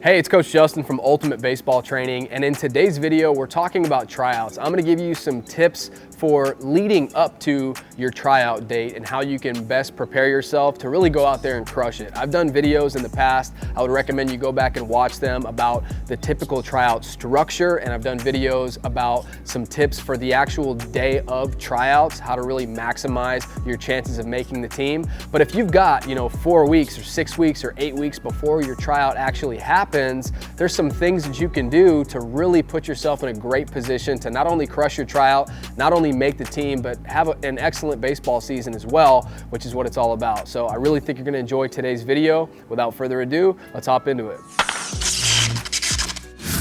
Hey, it's Coach Justin from Ultimate Baseball Training, and in today's video, we're talking about tryouts. I'm gonna give you some tips for leading up to your tryout date and how you can best prepare yourself to really go out there and crush it. I've done videos in the past. I would recommend you go back and watch them about the typical tryout structure, and I've done videos about some tips for the actual day of tryouts, how to really maximize your chances of making the team. But if you've got, 4 weeks or 6 weeks or 8 weeks before your tryout actually happens, there's some things that you can do to really put yourself in a great position to not only crush your tryout, not only make the team, but have an excellent baseball season as well, which is what it's all about. So I really think you're gonna enjoy today's video. Without further ado, let's hop into it.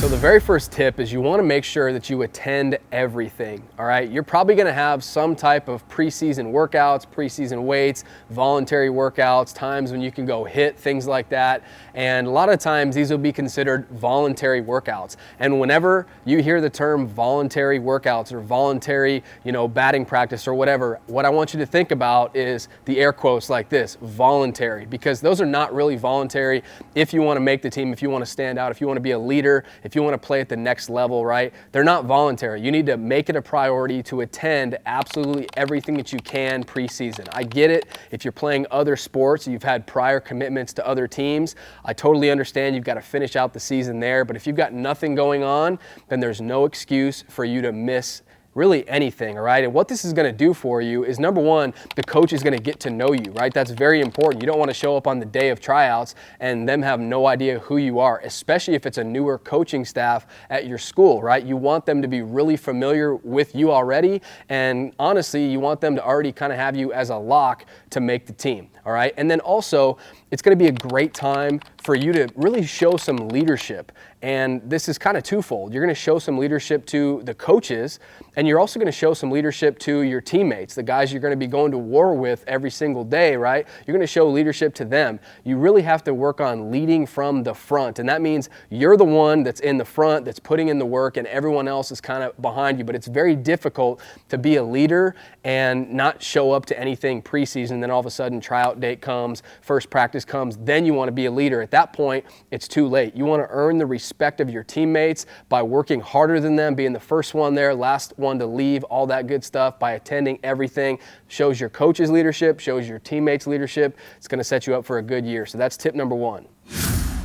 So the very first tip is you want to make sure that you attend everything, all right? You're probably going to have some type of preseason workouts, preseason weights, voluntary workouts, times when you can go hit, things like that. And a lot of times these will be considered voluntary workouts. And whenever you hear the term voluntary workouts or voluntary, batting practice or whatever, what I want you to think about is the air quotes like this, voluntary, because those are not really voluntary if you want to make the team, if you want to stand out, if you want to be a leader, if you want to play at the next level, right? They're not voluntary. You need to make it a priority to attend absolutely everything that you can preseason. I get it. If you're playing other sports, you've had prior commitments to other teams, I totally understand you've got to finish out the season there. But if you've got nothing going on, then there's no excuse for you to miss really anything, all right? And what this is gonna do for you is, number one, the coach is gonna get to know you, right? That's very important. You don't wanna show up on the day of tryouts and them have no idea who you are, especially if it's a newer coaching staff at your school, right? You want them to be really familiar with you already, and honestly, you want them to already kind of have you as a lock to make the team, all right? And then also, it's gonna be a great time for you to really show some leadership. And this is kind of twofold. You're gonna show some leadership to the coaches, and you're also gonna show some leadership to your teammates, the guys you're gonna be going to war with every single day, right? You're gonna show leadership to them. You really have to work on leading from the front, and that means you're the one that's in the front, that's putting in the work, and everyone else is kind of behind you. But it's very difficult to be a leader and not show up to anything preseason, then all of a sudden tryout date comes, first practice comes, then you wanna be a leader. At that point, it's too late. You wanna earn the respect of your teammates by working harder than them, being the first one there, last one to leave, all that good stuff, by attending everything. Shows your coach's leadership, shows your teammates' leadership. It's gonna set you up for a good year. So that's tip number one.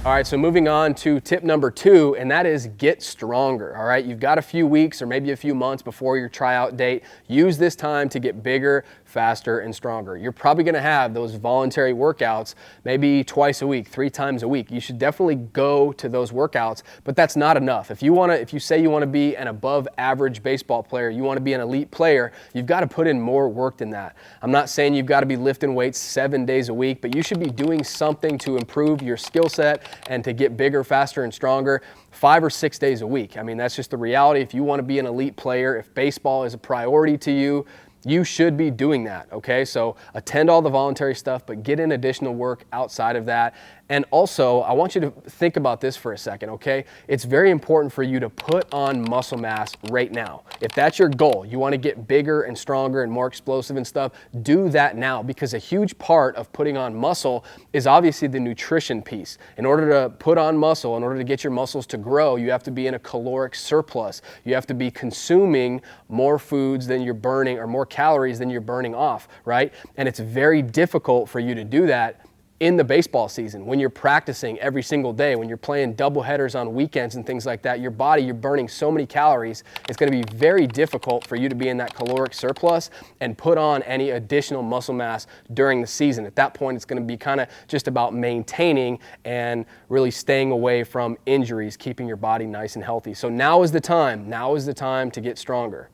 All right, so moving on to tip number two, and that is get stronger, all right? You've got a few weeks or maybe a few months before your tryout date. Use this time to get bigger, faster, and stronger. You're probably gonna have those voluntary workouts maybe twice a week, 3 times a week. You should definitely go to those workouts, but that's not enough. If you say you wanna be an above average baseball player, you wanna be an elite player, you've gotta put in more work than that. I'm not saying you've gotta be lifting weights 7 days a week, but you should be doing something to improve your skill set and to get bigger, faster, and stronger 5 or 6 days a week. I mean, that's just the reality. If you want to be an elite player, if baseball is a priority to you, you should be doing that, okay? So attend all the voluntary stuff, but get in additional work outside of that. And also, I want you to think about this for a second, okay? It's very important for you to put on muscle mass right now. If that's your goal, you want to get bigger and stronger and more explosive and stuff, do that now, because a huge part of putting on muscle is obviously the nutrition piece. In order to put on muscle, in order to get your muscles to grow, you have to be in a caloric surplus. You have to be consuming more foods than you're burning, or more calories than you're burning off, right? And it's very difficult for you to do that in the baseball season, when you're practicing every single day, when you're playing double headers on weekends and things like that. Your body, you're burning so many calories, it's gonna be very difficult for you to be in that caloric surplus and put on any additional muscle mass during the season. At that point, it's gonna be kind of just about maintaining and really staying away from injuries, keeping your body nice and healthy. So now is the time to get stronger.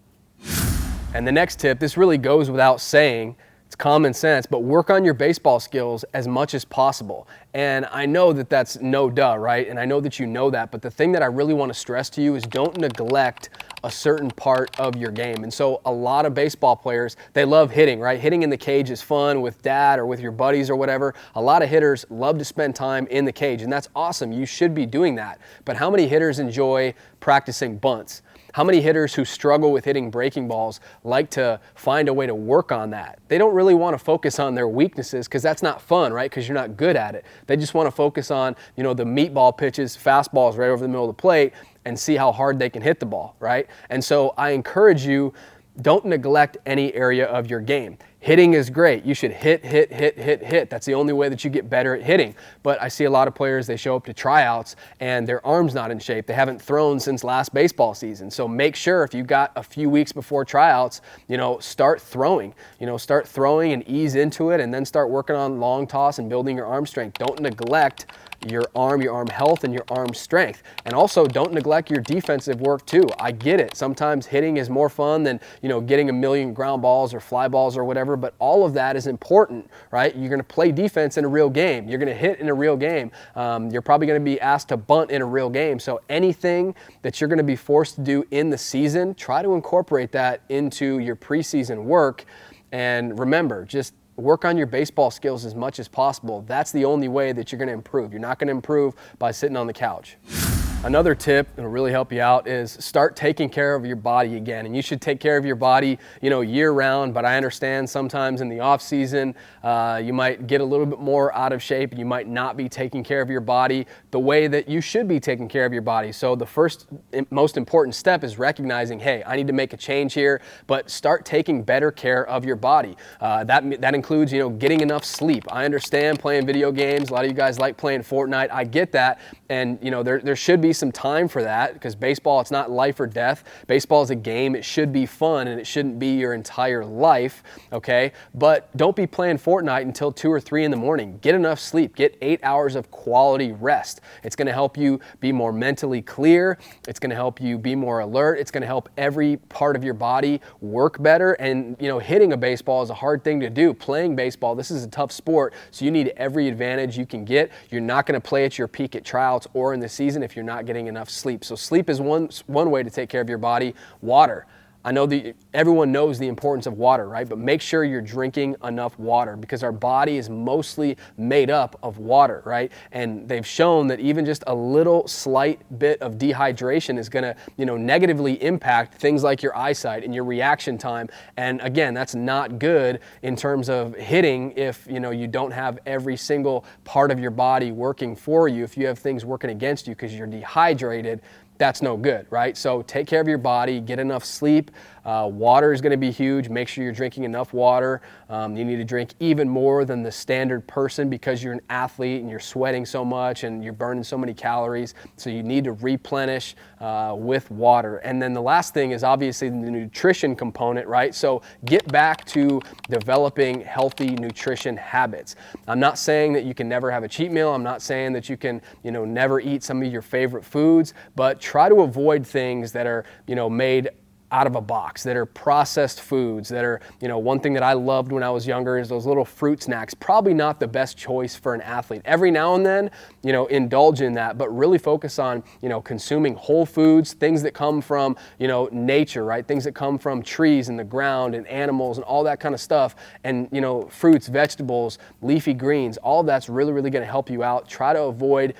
And the next tip, this really goes without saying, it's common sense, but work on your baseball skills as much as possible. And I know that that's no duh, right? And I know that you know that, but the thing that I really want to stress to you is don't neglect a certain part of your game. And so a lot of baseball players, they love hitting, right? Hitting in the cage is fun with dad or with your buddies or whatever. A lot of hitters love to spend time in the cage, and that's awesome. You should be doing that. But how many hitters enjoy practicing bunts? How many hitters who struggle with hitting breaking balls like to find a way to work on that? They don't really want to focus on their weaknesses because that's not fun, right? Because you're not good at it. They just want to focus on, the meatball pitches, fastballs right over the middle of the plate, and see how hard they can hit the ball, right? And so I encourage you, don't neglect any area of your game. Hitting is great. You should hit. That's the only way that you get better at hitting. But I see a lot of players, they show up to tryouts and their arm's not in shape. They haven't thrown since last baseball season. So make sure if you've got a few weeks before tryouts, start throwing. Start throwing and ease into it, and then start working on long toss and building your arm strength. Don't neglect your arm health and your arm strength. And also don't neglect your defensive work too. I get it. Sometimes hitting is more fun than, getting a million ground balls or fly balls or whatever, but all of that is important, right? You're going to play defense in a real game. You're going to hit in a real game. You're probably going to be asked to bunt in a real game. So anything that you're going to be forced to do in the season, try to incorporate that into your preseason work. And remember, just work on your baseball skills as much as possible. That's the only way that you're going to improve. You're not going to improve by sitting on the couch. Another tip that'll really help you out is start taking care of your body again. And you should take care of your body, year round, but I understand sometimes in the off season, you might get a little bit more out of shape and you might not be taking care of your body the way that you should be taking care of your body. So the first most important step is recognizing, hey, I need to make a change here, but start taking better care of your body. That includes, getting enough sleep. I understand playing video games. A lot of you guys like playing Fortnite. I get that. And, there should be some time for that, because baseball, it's not life or death. Baseball is a game. It should be fun and it shouldn't be your entire life, okay? But don't be playing Fortnite until 2 or 3 in the morning. Get enough sleep. Get 8 hours of quality rest. It's going to help you be more mentally clear. It's going to help you be more alert. It's going to help every part of your body work better. And, hitting a baseball is a hard thing to do. Playing baseball, this is a tough sport, so you need every advantage you can get. You're not going to play at your peak at tryouts or in the season if you're not getting enough sleep. So sleep is one way to take care of your body. Water. I know that everyone knows the importance of water, right? But make sure you're drinking enough water, because our body is mostly made up of water, right? And they've shown that even just a little slight bit of dehydration is going to, negatively impact things like your eyesight and your reaction time. And again, that's not good in terms of hitting if, you don't have every single part of your body working for you. If you have things working against you because you're dehydrated, that's no good, right? So take care of your body, get enough sleep. Water is going to be huge. Make sure you're drinking enough water. You need to drink even more than the standard person, because you're an athlete and you're sweating so much and you're burning so many calories. So you need to replenish with water. And then the last thing is obviously the nutrition component, right? So get back to developing healthy nutrition habits. I'm not saying that you can never have a cheat meal. I'm not saying that you can, never eat some of your favorite foods, but try to avoid things that are, made out of a box, that are processed foods, that are, one thing that I loved when I was younger is those little fruit snacks. Probably not the best choice for an athlete. Every now and then, indulge in that, but really focus on, consuming whole foods, things that come from, nature, right? Things that come from trees and the ground and animals and all that kind of stuff. And, fruits, vegetables, leafy greens, all of that's really, really going to help you out. Try to avoid,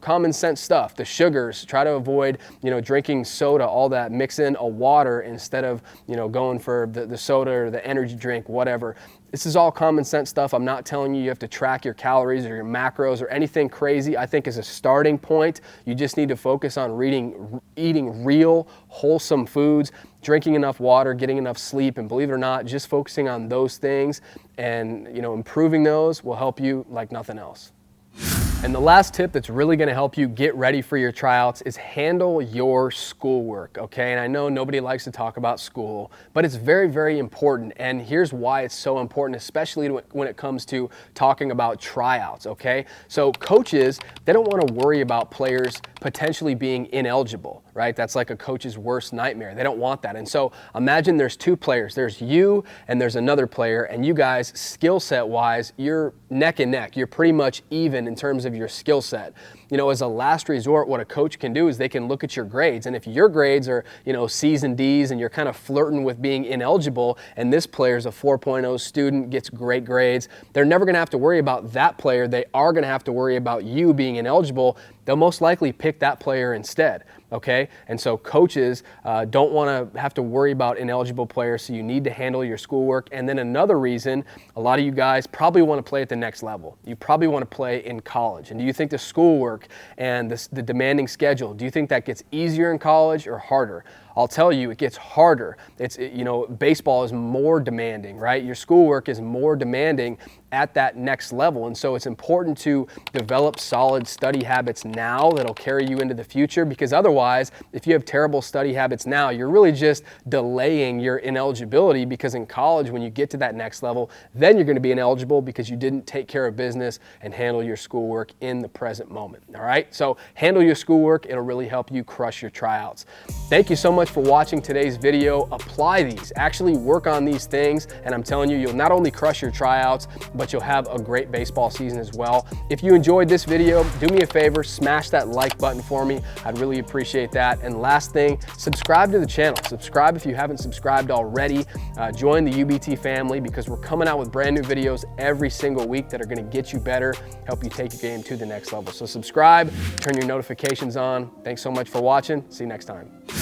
common sense stuff, the sugars. Try to avoid, drinking soda, all that. Mix in a water instead of, going for the soda or the energy drink, whatever. This is all common sense stuff. I'm not telling you have to track your calories or your macros or anything crazy. I think as a starting point, you just need to focus on eating real, wholesome foods, drinking enough water, getting enough sleep, and believe it or not, just focusing on those things and, improving those will help you like nothing else. And the last tip that's really going to help you get ready for your tryouts is handle your schoolwork, okay? And I know nobody likes to talk about school, but it's very, very important. And here's why it's so important, especially when it comes to talking about tryouts, okay? So coaches, they don't want to worry about players potentially being ineligible, right? That's like a coach's worst nightmare. They don't want that. And so imagine there's 2 players. There's you and there's another player, and you guys, skill set wise, you're neck and neck. You're pretty much even in terms of your skill set. As a last resort, what a coach can do is they can look at your grades. And if your grades are, C's and D's and you're kind of flirting with being ineligible, and this player's a 4.0 student, gets great grades, they're never going to have to worry about that player. They are going to have to worry about you being ineligible. They'll most likely pick that player instead. okay? And so coaches don't want to have to worry about ineligible players, so you need to handle your schoolwork. And then another reason, a lot of you guys probably want to play at the next level. You probably want to play in college. And do you think the schoolwork and the demanding schedule, do you think that gets easier in college or harder? I'll tell you, it gets harder. Baseball is more demanding, right? Your schoolwork is more demanding at that next level. And so it's important to develop solid study habits now that'll carry you into the future, because otherwise, if you have terrible study habits now, you're really just delaying your ineligibility, because in college, when you get to that next level, then you're going to be ineligible because you didn't take care of business and handle your schoolwork in the present moment. All right? So handle your schoolwork. It'll really help you crush your tryouts. Thank you so much for watching today's video. Apply these, actually work on these things, and I'm telling you, you'll not only crush your tryouts, but you'll have a great baseball season as well. If you enjoyed this video, do me a favor, smash that like button for me. I'd really appreciate that. And last thing, subscribe to the channel. Subscribe if you haven't subscribed already. Join the UBT family, because we're coming out with brand new videos every single week that are going to get you better, help you take your game to the next level. So subscribe, turn your notifications on. Thanks so much for watching. See you next time.